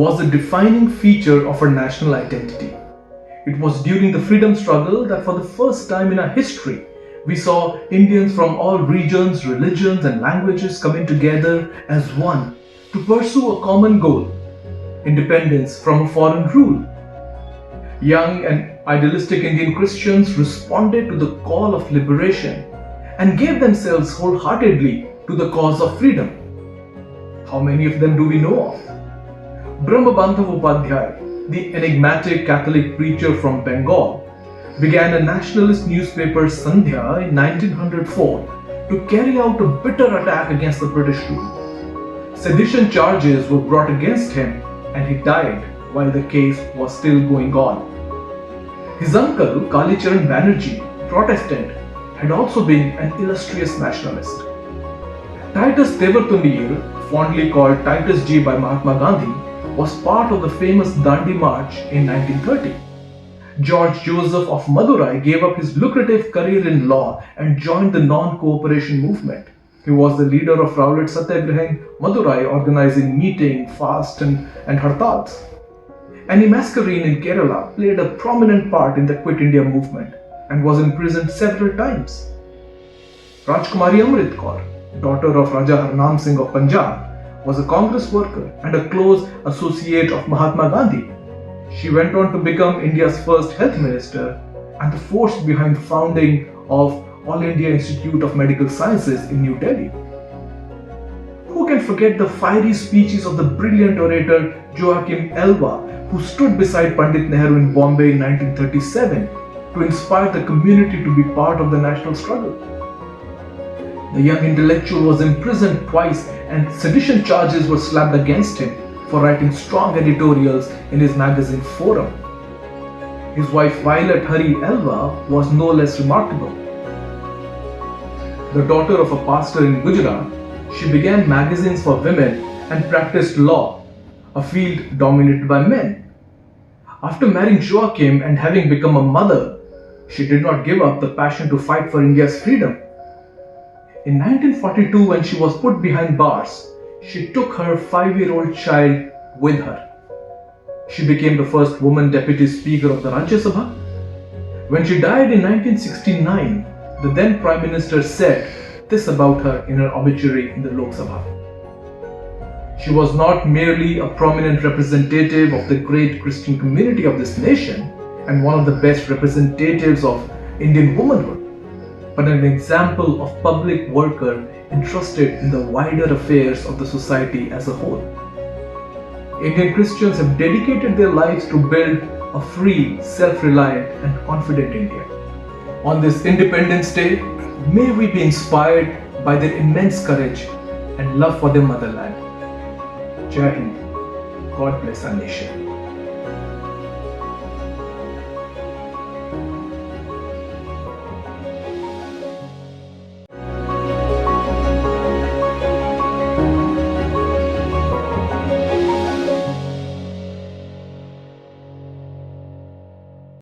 was a defining feature of our national identity. It was during the freedom struggle that for the first time in our history, we saw Indians from all regions, religions and languages coming together as one to pursue a common goal: independence from a foreign rule. Young and idealistic Indian Christians responded to the call of liberation and gave themselves wholeheartedly to the cause of freedom. How many of them do we know of? BRAHMABANDHAV UPADHYAY, the enigmatic Catholic preacher from Bengal, began a nationalist newspaper Sandhya in 1904 to carry out a bitter attack against the British rule. Sedition charges were brought against him and he died while the case was still going on. His uncle, CHARAN BANERJEE, Protestant, had also been an illustrious nationalist. TITUS THEVERTHUNDIYIL, fondly called Titus G by Mahatma Gandhi, was part of the famous Dandi March in 1930. George Joseph of Madurai gave up his lucrative career in law and joined the non-cooperation movement. He was the leader of Rowlatt Satyagraha in Madurai, organizing meetings, fasts and hartals. MASCARENE in Kerala played a prominent part in the Quit India movement and was imprisoned several times. RAJKUMARI Amrit Kaur, daughter of Raja Harnam Singh of Panjab, was a Congress worker and a close associate of Mahatma Gandhi. She went on to become India's first health minister and the force behind the founding of All India Institute of Medical Sciences in New Delhi. Who can forget the fiery speeches of the brilliant orator JOACHIM, who stood beside Pandit Nehru in Bombay in 1937 to inspire the community to be part of the national struggle. The young intellectual was imprisoned twice and sedition charges were slapped against him for writing strong editorials in his magazine Forum. His wife Violet Hari ALVA was no less remarkable. The daughter of a pastor in Gujarat, she began magazines for women and practiced law, a field dominated by men. After marrying Joachim and having become a mother, she did not give up the passion to fight for India's freedom. In 1942, when she was put behind bars, she took her 5-year-old child with her. She became the first woman deputy speaker of the Rajya Sabha. When she died in 1969, the then Prime Minister said this about her in her obituary in the Lok Sabha. She was not merely a prominent representative of the great Christian community of this nation and one of the best representatives of Indian womanhood, but an example of public worker entrusted in the wider affairs of the society as a whole. Indian Christians have dedicated their lives to build a free, self-reliant and confident India. On this Independence Day, may we be inspired by their immense courage and love for their motherland. Jaihind. God bless our nation.